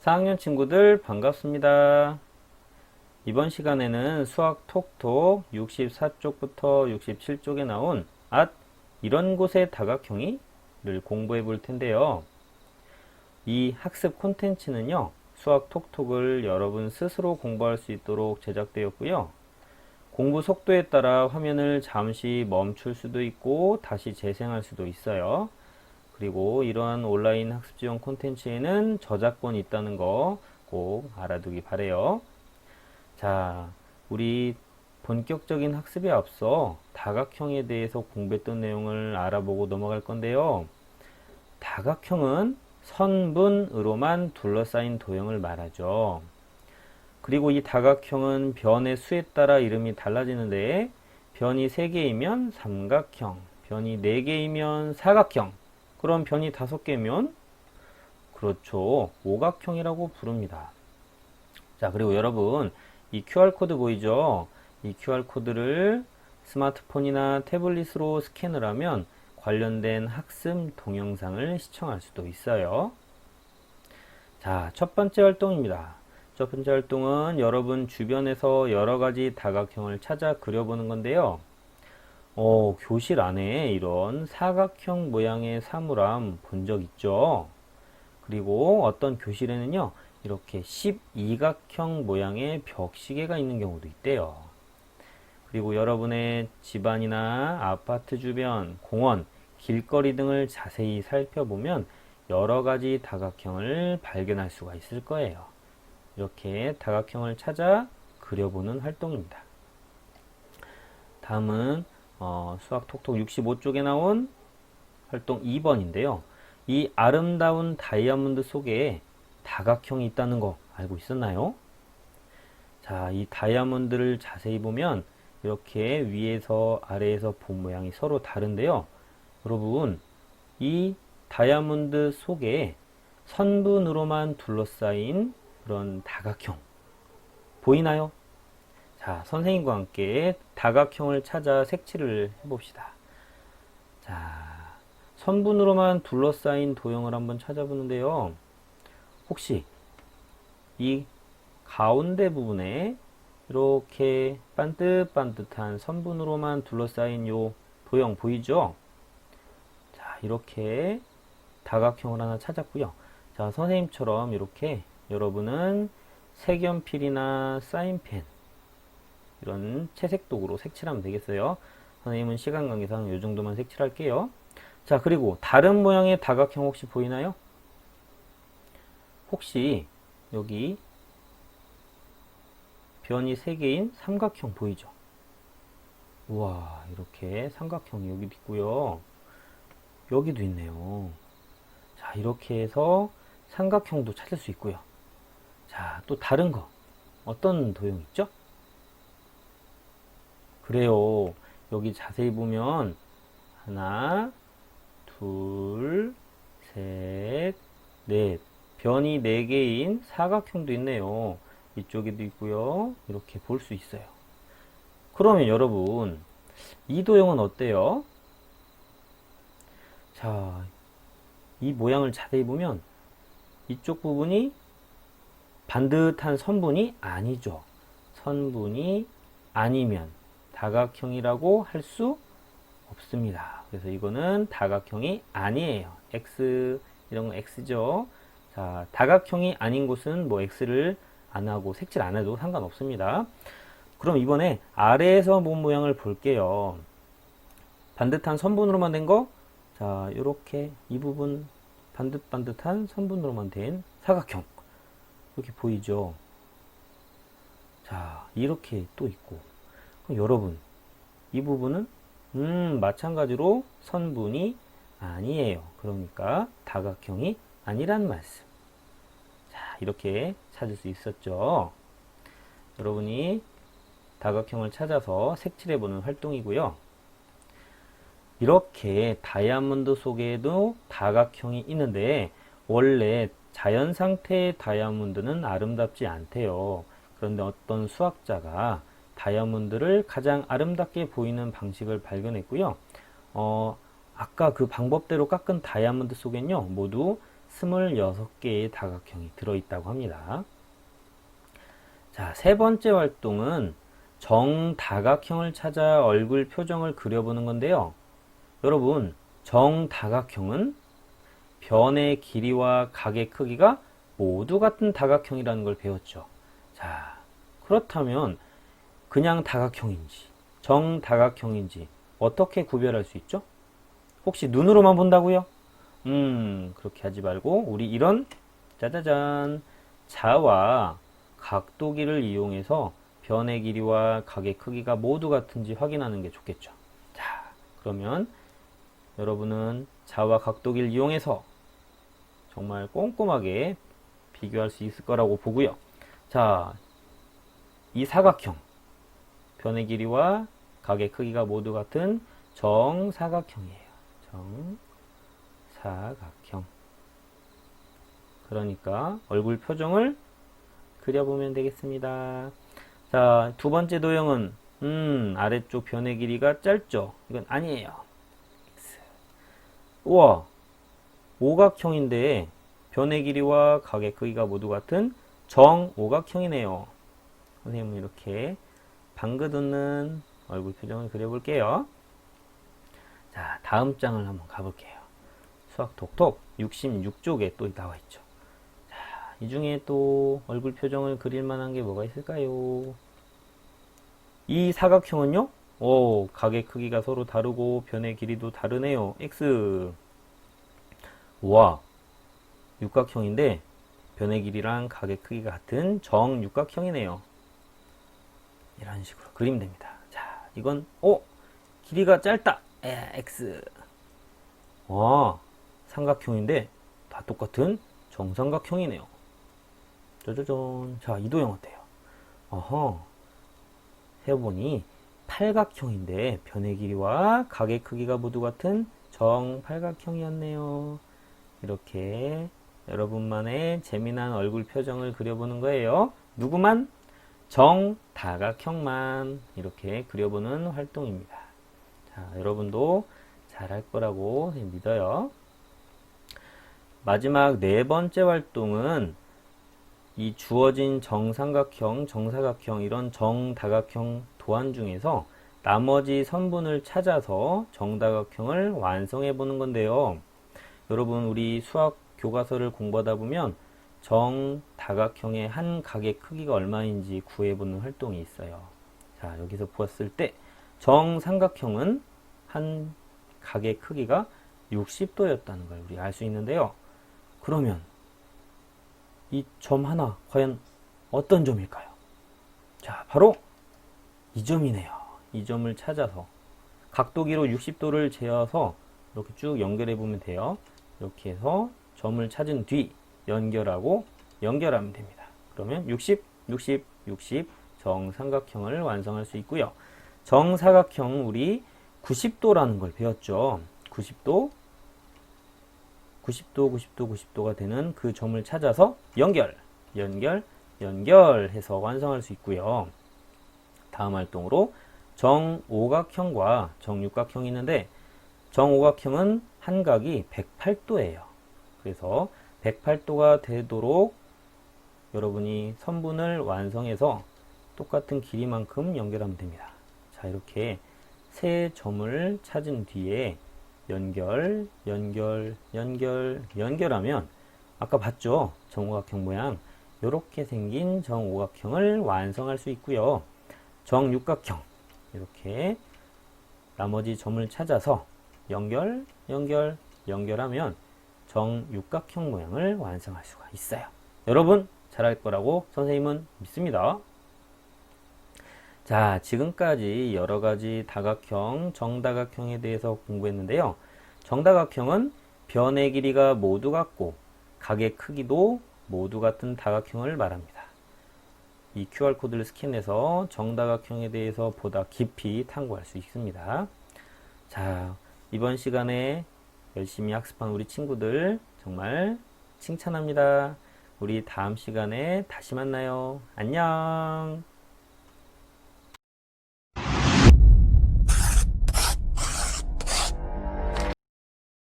4학년 친구들 반갑습니다. 이번 시간에는 수학 톡톡 64쪽부터 67쪽에 나온 이런 곳의 다각형이를 공부해 볼 텐데요. 이 학습 콘텐츠는요, 수학 톡톡을 여러분 스스로 공부할 수 있도록 제작되었고요. 공부 속도에 따라 화면을 잠시 멈출 수도 있고 다시 재생할 수도 있어요. 그리고 이러한 온라인 학습 지원 콘텐츠에는 저작권이 있다는 거 꼭 알아두기 바래요. 자, 우리 본격적인 학습에 앞서 다각형에 대해서 공부했던 내용을 알아보고 넘어갈 건데요. 다각형은 선분으로만 둘러싸인 도형을 말하죠. 그리고 이 다각형은 변의 수에 따라 이름이 달라지는데 변이 3개이면 삼각형, 변이 4개이면 사각형, 그럼 변이 5개면 그렇죠, 오각형이라고 부릅니다. 자, 그리고 여러분 이 QR코드 보이죠? 이 QR코드를 스마트폰이나 태블릿으로 스캔을 하면 관련된 학습 동영상을 시청할 수도 있어요. 자, 첫 번째 활동입니다. 첫 번째 활동은 여러분 주변에서 여러 가지 다각형을 찾아 그려보는 건데요. 교실 안에 이런 사각형 모양의 사물함 본 적 있죠? 그리고 어떤 교실에는요, 이렇게 12각형 모양의 벽시계가 있는 경우도 있대요. 그리고 여러분의 집안이나 아파트 주변, 공원, 길거리 등을 자세히 살펴보면 여러 가지 다각형을 발견할 수가 있을 거예요. 이렇게 다각형을 찾아 그려보는 활동입니다. 다음은 수학 톡톡 65쪽에 나온 활동 2번인데요. 이 아름다운 다이아몬드 속에 다각형이 있다는 거 알고 있었나요? 자, 이 다이아몬드를 자세히 보면 이렇게 위에서 아래에서 본 모양이 서로 다른데요. 여러분, 이 다이아몬드 속에 선분으로만 둘러싸인 그런 다각형 보이나요? 자, 선생님과 함께 다각형을 찾아 색칠을 해봅시다. 자, 선분으로만 둘러싸인 도형을 한번 찾아보는데요. 혹시 이 가운데 부분에 이렇게 반듯반듯한 선분으로만 둘러싸인 요 도형 보이죠? 자, 이렇게 다각형을 하나 찾았고요. 자, 선생님처럼 이렇게 여러분은 색연필이나 사인펜 이런 채색 도구로 색칠하면 되겠어요. 선생님은 시간 관계상 이 정도만 색칠할게요. 자, 그리고 다른 모양의 다각형 혹시 보이나요? 혹시 여기 변이 3개인 삼각형 보이죠? 우와, 이렇게 삼각형이 여기도 있고요. 여기도 있네요. 자, 이렇게 해서 삼각형도 찾을 수 있고요. 자, 또 다른 거 어떤 도형 있죠? 그래요. 여기 자세히 보면 하나, 둘, 셋, 넷, 변이 4개인 사각형도 있네요. 이쪽에도 있고요. 이렇게 볼 수 있어요. 그러면 여러분, 이 도형은 어때요? 자, 이 모양을 자세히 보면 이쪽 부분이 반듯한 선분이 아니죠. 선분이 아니면 다각형이라고 할 수 없습니다. 그래서 이거는 다각형이 아니에요. X, 이런 건 X죠. 자, 다각형이 아닌 곳은 뭐 X를 안 하고 색칠 안 해도 상관없습니다. 그럼 이번에 아래에서 본 모양을 볼게요. 반듯한 선분으로만 된 거, 자, 이렇게 이 부분 반듯반듯한 선분으로만 된 사각형 이렇게 보이죠. 자, 이렇게 또 있고, 그럼 여러분 이 부분은 마찬가지로 선분이 아니에요. 그러니까 다각형이 아니란 말씀. 자, 이렇게 찾을 수 있었죠. 여러분이 다각형을 찾아서 색칠해보는 활동이고요. 이렇게 다이아몬드 속에도 다각형이 있는데 원래 자연 상태의 다이아몬드는 아름답지 않대요. 그런데 어떤 수학자가 다이아몬드를 가장 아름답게 보이는 방식을 발견했고요. 아까 그 방법대로 깎은 다이아몬드 속엔요, 모두 26개의 다각형이 들어있다고 합니다. 자, 세 번째 활동은 정다각형을 찾아 얼굴 표정을 그려보는 건데요. 여러분, 정다각형은 변의 길이와 각의 크기가 모두 같은 다각형이라는 걸 배웠죠. 자, 그렇다면 그냥 다각형인지 정다각형인지 어떻게 구별할 수 있죠? 혹시 눈으로만 본다고요? 그렇게 하지 말고 우리 이런 짜자잔 자와 각도기를 이용해서 변의 길이와 각의 크기가 모두 같은지 확인하는 게 좋겠죠. 자, 그러면 여러분은 자와 각도기를 이용해서 정말 꼼꼼하게 비교할 수 있을 거라고 보고요. 자, 이 사각형 변의 길이와 각의 크기가 모두 같은 정사각형이에요. 정사각형. 그러니까 얼굴 표정을 그려보면 되겠습니다. 자, 두 번째 도형은 아래쪽 변의 길이가 짧죠? 이건 아니에요. 우와, 오각형인데 변의 길이와 각의 크기가 모두 같은 정오각형이네요. 선생님은 이렇게 방긋 웃는 얼굴 표정을 그려볼게요. 자, 다음 장을 한번 가볼게요. 수학 톡톡 66쪽에 또 나와 있죠. 자, 이 중에 또 얼굴 표정을 그릴 만한 게 뭐가 있을까요? 이 사각형은요? 오, 각의 크기가 서로 다르고 변의 길이도 다르네요. X. 와, 육각형인데 변의 길이랑 각의 크기가 같은 정육각형이네요. 이런 식으로 그리면 됩니다. 자, 이건 길이가 짧다. X. 와, 삼각형인데 다 똑같은 정삼각형이네요. 짜자잔. 자, 이 도형 어때요? 해보니 팔각형인데 변의 길이와 각의 크기가 모두 같은 정팔각형이었네요. 이렇게 여러분만의 재미난 얼굴 표정을 그려보는 거예요. 누구만? 정다각형만 이렇게 그려보는 활동입니다. 자, 여러분도 잘할 거라고 믿어요. 마지막 네 번째 활동은 이 주어진 정삼각형, 정사각형 이런 정다각형 도안 중에서 나머지 선분을 찾아서 정다각형을 완성해 보는 건데요. 여러분, 우리 수학 교과서를 공부하다 보면 정다각형의 한 각의 크기가 얼마인지 구해보는 활동이 있어요. 자, 여기서 보았을 때 정삼각형은 한 각의 크기가 60도였다는 걸 우리 알 수 있는데요. 그러면 이 점 하나 과연 어떤 점일까요? 자, 바로 이 점이네요. 이 점을 찾아서 각도기로 60도를 재어서 이렇게 쭉 연결해 보면 돼요. 이렇게 해서 점을 찾은 뒤 연결하면 됩니다. 그러면 60, 60, 60 정삼각형을 완성할 수 있고요. 정사각형 우리 90도라는 걸 배웠죠. 90도, 90도, 90도, 90도가 되는 그 점을 찾아서 연결해서 완성할 수 있고요. 다음 활동으로 정오각형과 정육각형이 있는데 정오각형은 한 각이 108도예요. 그래서 108도가 되도록 여러분이 선분을 완성해서 똑같은 길이만큼 연결하면 됩니다. 자, 이렇게 세 점을 찾은 뒤에 연결하면 아까 봤죠? 정오각형 모양 이렇게 생긴 정오각형을 완성할 수 있고요. 정육각형 이렇게 나머지 점을 찾아서 연결하면 정육각형 모양을 완성할 수가 있어요. 여러분 잘할 거라고 선생님은 믿습니다. 자, 지금까지 여러가지 다각형, 정다각형에 대해서 공부했는데요. 정다각형은 변의 길이가 모두 같고 각의 크기도 모두 같은 다각형을 말합니다. 이 QR코드를 스캔해서 정다각형에 대해서 보다 깊이 탐구할 수 있습니다. 자, 이번 시간에 열심히 학습한 우리 친구들 정말 칭찬합니다. 우리 다음 시간에 다시 만나요. 안녕.